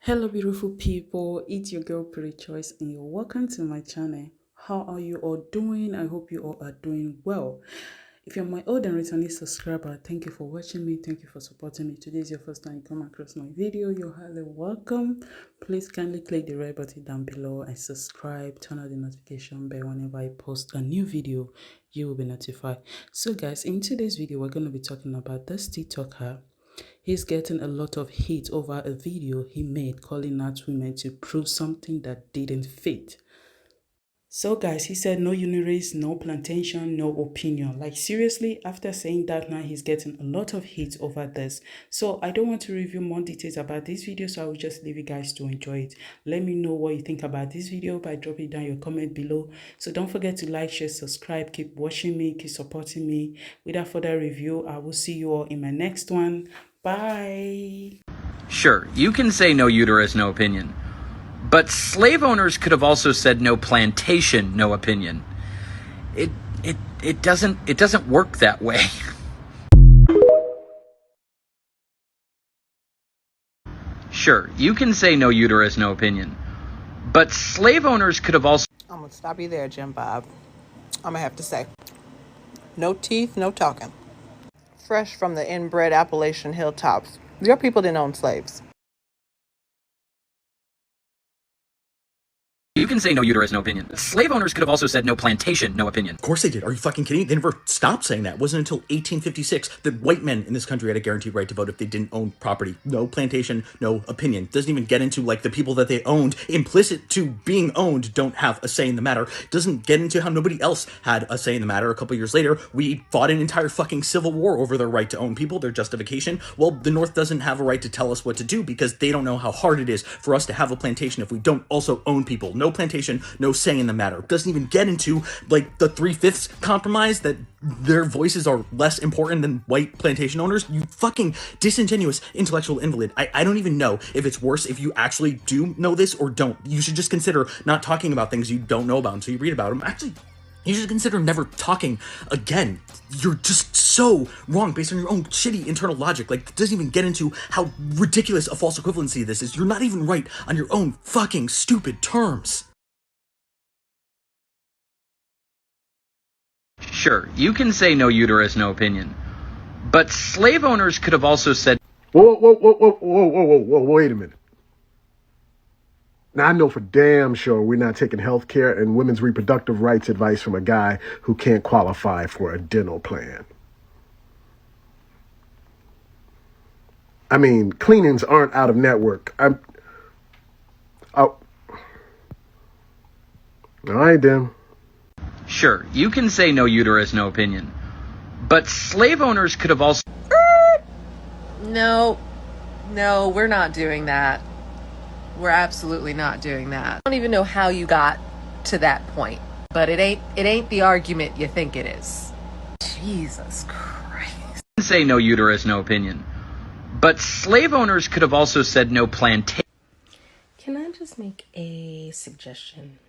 Hello beautiful people, it's your girl Prettychoice and you're welcome to my channel. How are you all doing? I hope you all are doing well. If you're my old and returning subscriber, thank you for watching me, thank you for supporting me. Today is your first time you come across my video, you're highly welcome. Please kindly click the red button down below and subscribe, turn on the notification bell. Whenever I post a new video, you will be notified. So guys, in today's video, we're going to be talking about this TikToker. He's getting a lot of hate over a video he made calling out women to prove something that didn't fit. So guys, he said no unirace, no plantation, no opinion. Like seriously, after saying that now he's getting a lot of hate over this. So I don't want to review more details about this video, so I will just leave you guys to enjoy it. Let me know what you think about this video by dropping down your comment below. So don't forget to like, share, subscribe, keep watching me, keep supporting me. Without further review, I will see you all in my next one. Bye. Sure, you can say no uterus, no opinion. But slave owners could have also said no plantation, no opinion. It doesn't work that way. Sure, you can say no uterus, no opinion. But slave owners could have also... I'm gonna stop you there, Jim Bob. I'm gonna have to say, no teeth, no talking. Fresh from the inbred Appalachian hilltops, your people didn't own slaves. You can say no uterus, no opinion. Slave owners could have also said no plantation, no opinion. Of course they did. Are you fucking kidding me? They never stopped saying that. It wasn't until 1856 that white men in this country had a guaranteed right to vote if they didn't own property. No plantation, no opinion. Doesn't even get into like the people that they owned, implicit to being owned, don't have a say in the matter. Doesn't get into how nobody else had a say in the matter. A couple years later, we fought an entire fucking civil war over their right to own people, their justification. Well, the North doesn't have a right to tell us what to do because they don't know how hard it is for us to have a plantation if we don't also own people. No plantation, no say in the matter. Doesn't even get into like the 3/5 compromise that their voices are less important than white plantation owners. You fucking disingenuous intellectual invalid. I don't even know if it's worse if you actually do know this or don't. You should just consider not talking about things you don't know about until you read about them. Actually, you should consider never talking again. You're just so wrong based on your own shitty internal logic. Like, it doesn't even get into how ridiculous a false equivalency this is. You're not even right on your own fucking stupid terms. Sure, you can say no uterus, no opinion. But slave owners could have also said... Whoa, wait a minute. Now, I know for damn sure we're not taking health care and women's reproductive rights advice from a guy who can't qualify for a dental plan. I mean, cleanings aren't out of network. All right, then. Sure, you can say no uterus, no opinion. But slave owners could have also... No, we're not doing that. We're absolutely not doing that. I don't even know how you got to that point, but it ain't the argument you think it is. Jesus Christ. Say no uterus, no opinion. But slave owners could have also said no plantation. Can I just make a suggestion?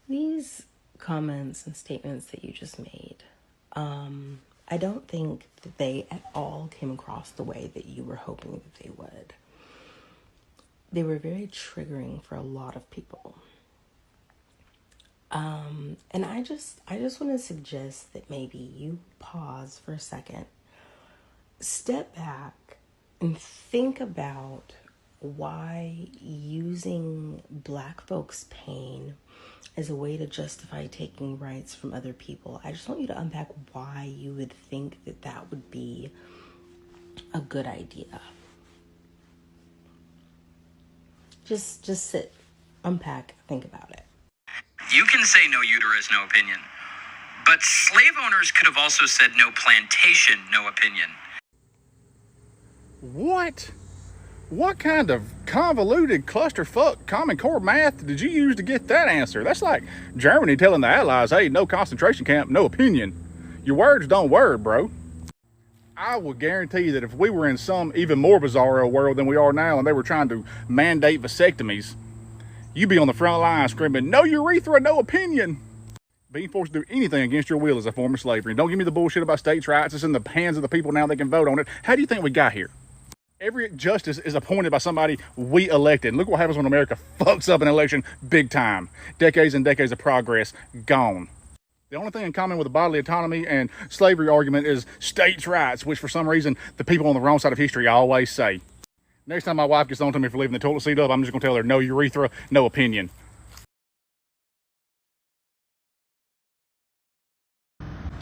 These comments and statements that you just made, I don't think that they at all came across the way that you were hoping that they would. They were very triggering for a lot of people. And I just want to suggest that maybe you pause for a second, step back, and think about why using Black folks' pain as a way to justify taking rights from other people. I just want you to unpack why you would think that that would be a good idea. Just sit, unpack, think about it. You can say no uterus, no opinion. But slave owners could have also said no plantation, no opinion. What? What kind of convoluted clusterfuck Common Core math did you use to get that answer? That's like Germany telling the Allies, hey, no concentration camp, no opinion. Your words don't word, bro. I will guarantee you that if we were in some even more bizarro world than we are now and they were trying to mandate vasectomies, you'd be on the front line screaming, no urethra, no opinion. Being forced to do anything against your will is a form of slavery. And don't give me the bullshit about states' rights. It's in the hands of the people now. They can vote on it. How do you think we got here? Every justice is appointed by somebody we elected. Look what happens when America fucks up an election big time. Decades and decades of progress gone. The only thing in common with the bodily autonomy and slavery argument is states' rights, which for some reason the people on the wrong side of history always say. Next time my wife gets on to me for leaving the toilet seat up, I'm just going to tell her no urethra, no opinion.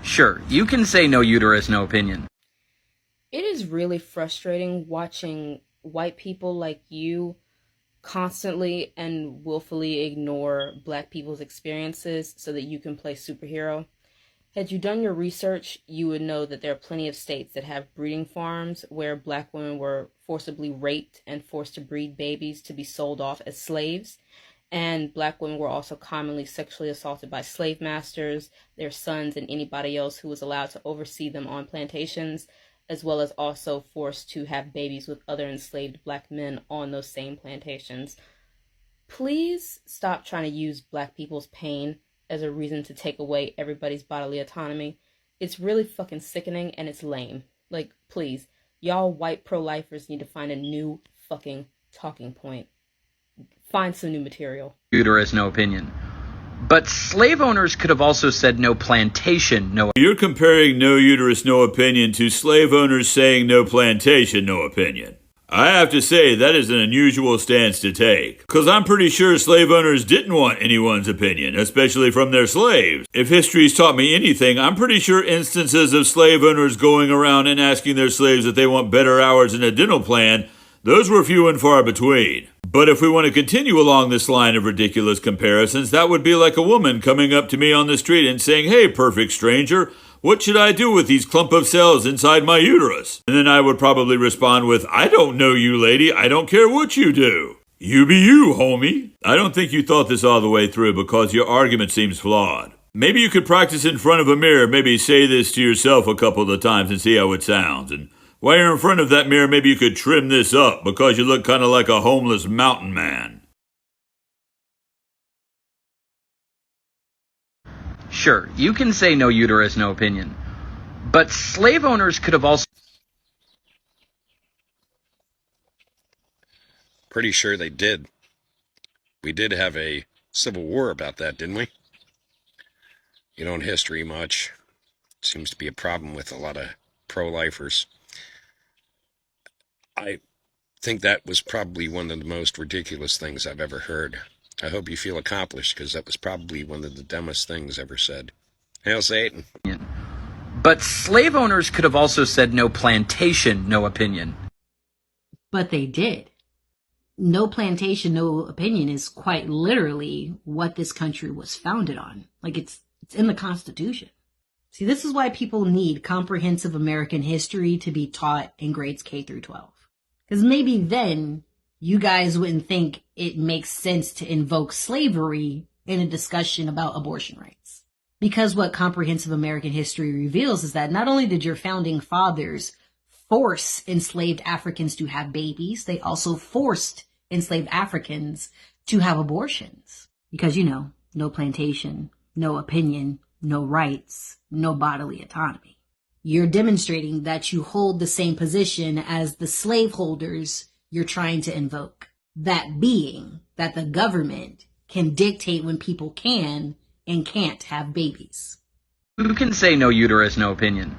Sure, you can say no uterus, no opinion. It is really frustrating watching white people like you constantly and willfully ignore black people's experiences so that you can play superhero. Had you done your research, you would know that there are plenty of states that have breeding farms where black women were forcibly raped and forced to breed babies to be sold off as slaves. And black women were also commonly sexually assaulted by slave masters, their sons, and anybody else who was allowed to oversee them on plantations, as well as also forced to have babies with other enslaved black men on those same plantations. Please stop trying to use black people's pain as a reason to take away everybody's bodily autonomy. It's really fucking sickening and it's lame. Like, please, y'all white pro-lifers need to find a new fucking talking point. Find some new material. Uterus, no opinion. But slave owners could have also said no plantation, no. You're comparing no uterus, no opinion to slave owners saying no plantation, no opinion. I have to say that is an unusual stance to take, because I'm pretty sure slave owners didn't want anyone's opinion, especially from their slaves. If history's taught me anything, I'm pretty sure instances of slave owners going around and asking their slaves if they want better hours and a dental plan, those were few and far between. But if we want to continue along this line of ridiculous comparisons, that would be like a woman coming up to me on the street and saying, "Hey, perfect stranger, what should I do with these clump of cells inside my uterus?" And then I would probably respond with, "I don't know you, lady. I don't care what you do. You be you, homie." I don't think you thought this all the way through because your argument seems flawed. Maybe you could practice in front of a mirror, maybe say this to yourself a couple of times and see how it sounds. And while you're in front of that mirror, maybe you could trim this up because you look kind of like a homeless mountain man. Sure, you can say no uterus, no opinion. But slave owners could have also. Pretty sure they did. We did have a civil war about that, didn't we? You know, in history much. Seems to be a problem with a lot of pro-lifers. I think that was probably one of the most ridiculous things I've ever heard. I hope you feel accomplished, because that was probably one of the dumbest things ever said. Hail Satan. But slave owners could have also said no plantation, no opinion. But they did. No plantation, no opinion is quite literally what this country was founded on. Like, it's in the Constitution. See, this is why people need comprehensive American history to be taught in grades K through 12. Because maybe then you guys wouldn't think it makes sense to invoke slavery in a discussion about abortion rights. Because what comprehensive American history reveals is that not only did your founding fathers force enslaved Africans to have babies, they also forced enslaved Africans to have abortions. Because, you know, no plantation, no opinion, no rights, no bodily autonomy. You're demonstrating that you hold the same position as the slaveholders you're trying to invoke. That being that the government can dictate when people can and can't have babies. You can say no uterus, no opinion.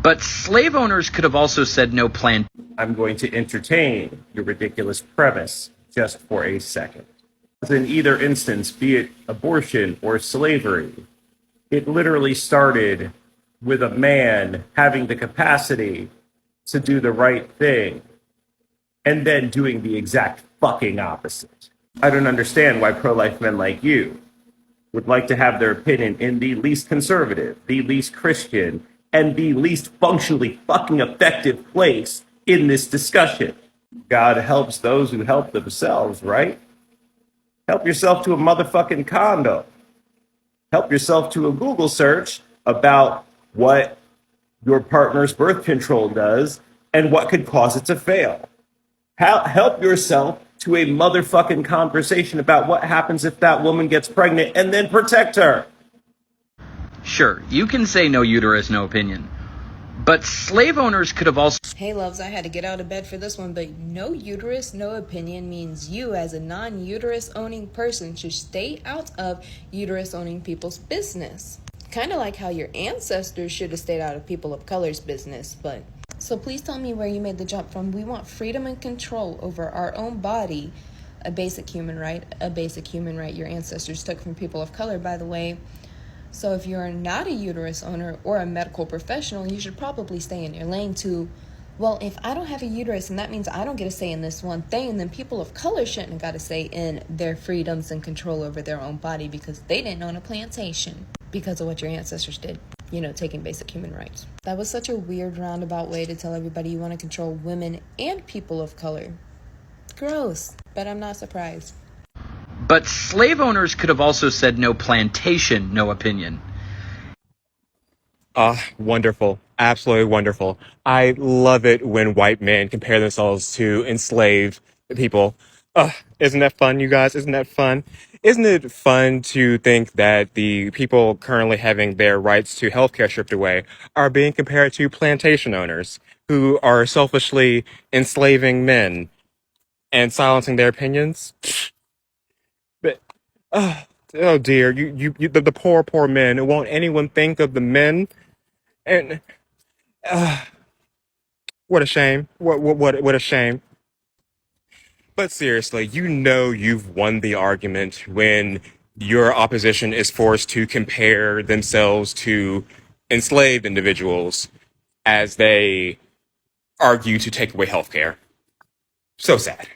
But slave owners could have also said no plan. I'm going to entertain your ridiculous premise just for a second. In either instance, be it abortion or slavery, it literally started with a man having the capacity to do the right thing and then doing the exact fucking opposite. I don't understand why pro-life men like you would like to have their opinion in the least conservative, the least Christian, and the least functionally fucking effective place in this discussion. God helps those who help themselves, right? Help yourself to a motherfucking condo. Help yourself to a Google search about what your partner's birth control does and what could cause it to fail. Help yourself to a motherfucking conversation about what happens if that woman gets pregnant and then protect her. Sure, you can say no uterus, no opinion. But slave owners could have also. Hey loves, I had to get out of bed for this one, but no uterus, no opinion means you as a non-uterus owning person should stay out of uterus owning people's business. Kind of like how your ancestors should have stayed out of people of color's business, but... So please tell me where you made the jump from. We want freedom and control over our own body, a basic human right your ancestors took from people of color, by the way. So if you're not a uterus owner or a medical professional, you should probably stay in your lane too. Well, if I don't have a uterus and that means I don't get a say in this one thing, then people of color shouldn't have got a say in their freedoms and control over their own body because they didn't own a plantation because of what your ancestors did, taking basic human rights. That was such a weird roundabout way to tell everybody you want to control women and people of color. Gross, but I'm not surprised. But slave owners could have also said no plantation, no opinion. Wonderful. Absolutely wonderful. I love it when white men compare themselves to enslaved people. Isn't that fun, you guys? Isn't that fun? Isn't it fun to think that the people currently having their rights to healthcare stripped away are being compared to plantation owners who are selfishly enslaving men and silencing their opinions? But, oh dear, the poor men. Won't anyone think of the men? And what a shame. What a shame. But seriously, you've won the argument when your opposition is forced to compare themselves to enslaved individuals as they argue to take away healthcare. So sad.